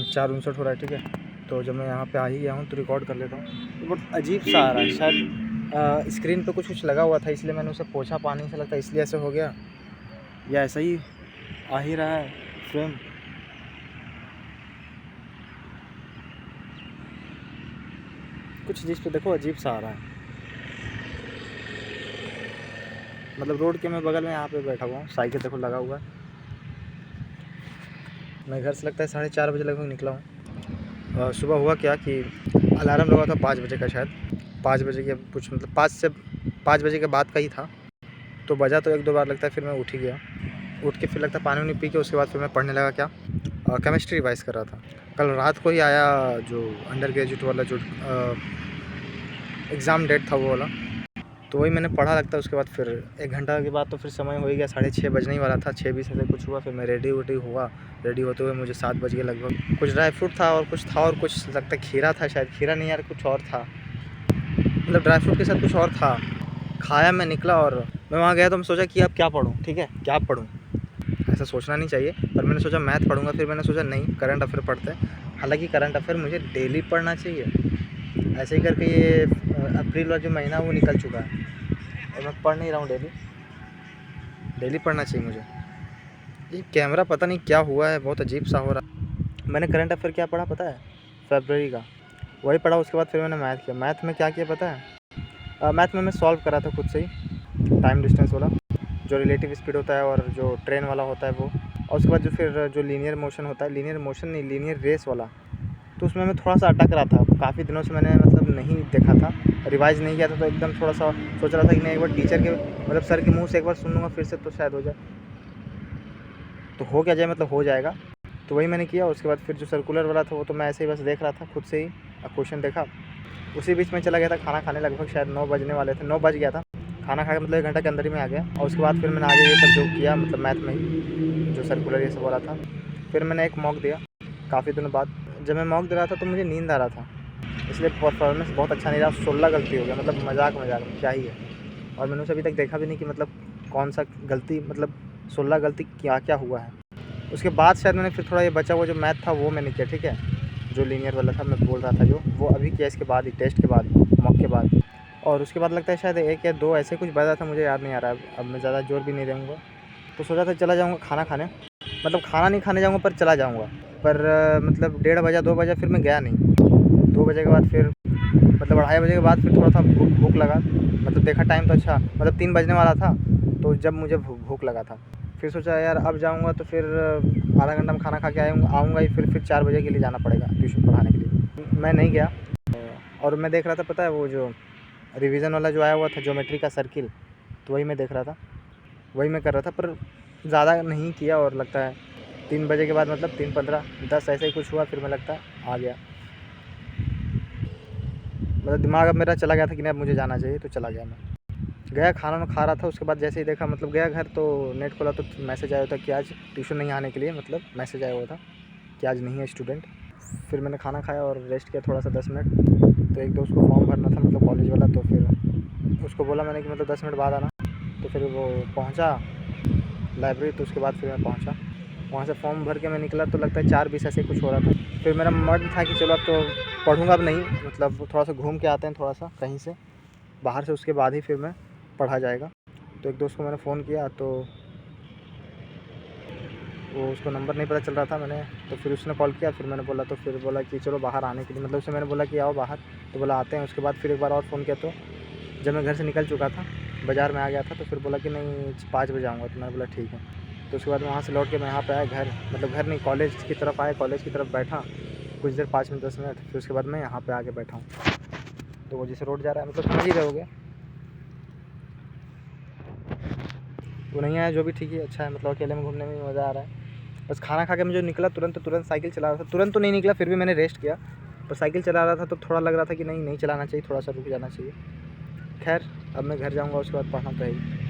4:59 हो रहा है, ठीक है। तो जब मैं यहाँ पे आ ही गया हूँ तो रिकॉर्ड कर लेता हूँ। तो बहुत अजीब सा आ रहा है, शायद स्क्रीन पे कुछ लगा हुआ था इसलिए मैंने उसे पोंछा पानी से, लगता है इसलिए ऐसे हो गया, या ऐसा ही आ ही रहा है फ्रेम। कुछ जिस पे देखो अजीब सा आ रहा है। मतलब रोड के मैं बगल में यहाँ पे बैठा हुआ हूँ, साइकिल देखो लगा हुआ है। मैं घर से लगता है 4:30 बजे लगभग निकला हूँ। सुबह हुआ क्या कि अलार्म लगा था 5 बजे का, शायद 5 बजे के कुछ, मतलब 5 बजे के बाद का ही था। तो बजा तो 1-2 बार लगता है, फिर मैं उठ ही गया। उठ के फिर लगता है पानी वानी पी के उसके बाद फिर मैं पढ़ने लगा। क्या केमिस्ट्री रिवाइज़ कर रहा था। कल रात को ही आया जो अंडर ग्रेजुएट वाला जो एग्ज़ाम डेट था वो वाला, तो वही मैंने पढ़ा लगता है। उसके बाद फिर 1 घंटा के बाद तो फिर समय हो ही गया, 6:30 बजने ही वाला था, 6:20 ऐसे कुछ हुआ। फिर मैं रेडी हुआ। रेडी होते हुए मुझे 7 बज गए लगभग। कुछ ड्राई फ्रूट था और कुछ लगता है खीरा था, शायद खीरा नहीं यार, कुछ और था, मतलब ड्राई फ्रूट के साथ कुछ और था। खाया, मैं निकला और मैं वहाँ गया तो मैं सोचा कि अब क्या पढूँ, ठीक है, क्या पढूँ, ऐसा सोचना नहीं चाहिए। पर मैंने सोचा मैथ पढ़ूँगा। फिर मैंने सोचा नहीं, करंट अफेयर पढ़ते हैं। हालांकि करंट अफेयर मुझे डेली पढ़ना चाहिए। ऐसे ही करके ये अप्रैल वाला जो महीना वो निकल चुका है और मैं पढ़ नहीं रहा हूँ डेली पढ़ना चाहिए मुझे। ये कैमरा पता नहीं क्या हुआ है, बहुत अजीब सा हो रहा है। मैंने करंट अफेयर क्या पढ़ा पता है, फरवरी का, वही पढ़ा। उसके बाद फिर मैंने मैथ किया। मैथ में क्या किया पता है, मैथ में मैं सॉल्व करा था खुद से ही, टाइम डिस्टेंस वाला, जो रिलेटिव स्पीड होता है और जो ट्रेन वाला होता है वो। और उसके बाद जो फिर जो लीनियर मोशन होता है, लीनियर मोशन नहीं, लीनियर रेस वाला, तो उसमें मैं थोड़ा सा अटक रहा था। काफ़ी दिनों से मैंने मतलब नहीं देखा था, रिवाइज़ नहीं किया था, तो एकदम थोड़ा सा सोच रहा था कि नहीं एक बार टीचर के मतलब सर के मुंह से एक बार सुन लूँगा फिर से, तो शायद हो जाए। तो हो क्या जाए, मतलब हो जाएगा। तो वही मैंने किया। उसके बाद फिर जो सर्कुलर वाला था वो तो मैं ऐसे ही बस देख रहा था खुद से ही, क्वेश्चन देखा। उसी बीच में चला गया था खाना खाने, लगभग शायद 9 बजने वाले थे, 9 बज गया था। खाना खा के मतलब 1 घंटा के अंदर ही मैं आ गया। और उसके बाद फिर मैंने आगे ये सब जो किया, मतलब मैथ में ही जो सर्कुलर ये सब वाला था। फिर मैंने एक मॉक दिया काफ़ी दिनों बाद। जब मैं मॉक दे रहा था तो मुझे नींद आ रहा था, इसलिए परफॉर्मेंस बहुत अच्छा नहीं रहा। 16 गलती हो गया, मतलब मजाक में क्या ही है। और मैंने उसे अभी तक देखा भी नहीं कि मतलब कौन सा गलती, मतलब 16 गलती क्या क्या हुआ है। उसके बाद शायद मैंने फिर थोड़ा ये बचा हुआ जो मैथ था वो मैंने किया, ठीक है, जो लीनियर वाला था मैं बोल रहा था जो, वो अभी किया इसके बाद ही, टेस्ट के बाद, मॉक के बाद। और उसके बाद लगता है शायद 1 या 2 ऐसे कुछ बचा था, मुझे याद नहीं आ रहा है। अब मैं ज़्यादा जोर भी नहीं दूँगा। तो सोचा था चला जाऊँगा खाना खाने, मतलब खाना नहीं खाने जाऊँगा पर चला जाऊँगा। पर मतलब 1:30 बजा, 2 बजा, फिर मैं गया नहीं। 2 बजे के बाद फिर मतलब 2:30 बजे के बाद फिर थोड़ा सा भूख लगा। मतलब देखा टाइम तो अच्छा, मतलब 3 बजने वाला था, तो जब मुझे भूख लगा था, फिर सोचा यार अब जाऊँगा तो फिर आधा घंटा में खाना खा के आऊँगा ही, फिर 4 बजे के लिए जाना पड़ेगा ट्यूशन पढ़ाने के लिए। मैं नहीं गया। और मैं देख रहा था पता है वो जो रिवीजन वाला जो आया हुआ था, ज्योमेट्री का सर्किल, तो वही मैं देख रहा था, वही मैं कर रहा था। पर ज़्यादा नहीं किया और लगता है 3 बजे के बाद, मतलब 3:15, 10 ऐसे ही कुछ हुआ, फिर मैं लगता है आ गया। मतलब दिमाग अब मेरा चला गया था कि नहीं अब मुझे जाना चाहिए, तो चला गया। मैं गया, खाना खा रहा था। उसके बाद जैसे ही देखा, मतलब गया घर तो नेट खोला तो मैसेज आया हुआ था कि आज ट्यूशन नहीं आने के लिए, मतलब मैसेज आया हुआ था कि आज नहीं है स्टूडेंट। फिर मैंने खाना खाया और रेस्ट किया थोड़ा सा 10 मिनट। तो एक दोस्त को फॉर्म भरना था, मतलब कॉलेज वाला, तो फिर उसको बोला मैंने कि मतलब 10 मिनट बाद आना। तो फिर वो पहुँचा लाइब्रेरी, तो उसके बाद फिर मैं पहुँचा वहाँ से फॉर्म भर के मैं निकला तो लगता है 4:20 ऐसे कुछ हो रहा था। फिर मेरा मन था कि चलो अब तो पढ़ूँगा अब नहीं, मतलब थोड़ा सा घूम के आते हैं थोड़ा सा कहीं से बाहर से, उसके बाद ही फिर मैं पढ़ा जाएगा। तो एक दोस्त को मैंने फ़ोन किया तो वो उसको नंबर नहीं पता चल रहा था मैंने, तो फिर उसने कॉल किया। फिर मैंने बोला, तो फिर बोला कि चलो बाहर आने के लिए, मतलब उससे मैंने बोला कि आओ बाहर, तो बोला आते हैं। उसके बाद फिर एक बार और फ़ोन किया, तो जब मैं घर से निकल चुका था, बाज़ार में आ गया था, तो फिर बोला कि नहीं 5 बजे आऊँगा। तो मैंने बोला ठीक है। तो उसके बाद वहाँ से लौट के मैं यहाँ पे आया घर, मतलब घर नहीं, कॉलेज की तरफ आया, कॉलेज की तरफ बैठा कुछ देर, 5 मिनट 10 मिनट, फिर उसके बाद मैं यहाँ पे आके बैठा हूँ। तो वो जिसे रोड जा रहा है, मतलब समझ ही रहोगे। वो नहीं आया जो भी ठीक है, अच्छा है, मतलब अकेले में घूमने में मज़ा आ रहा है। बस खाना खा के मैं जो निकला तुरंत साइकिल चला रहा था, तुरंत तो नहीं निकला, फिर भी मैंने रेस्ट किया। पर साइकिल चला रहा था तो थोड़ा लग रहा था कि नहीं चलाना चाहिए, थोड़ा सा रुक जाना चाहिए। खैर अब मैं घर जाऊँगा, उसके बाद पढ़ना तो है ही।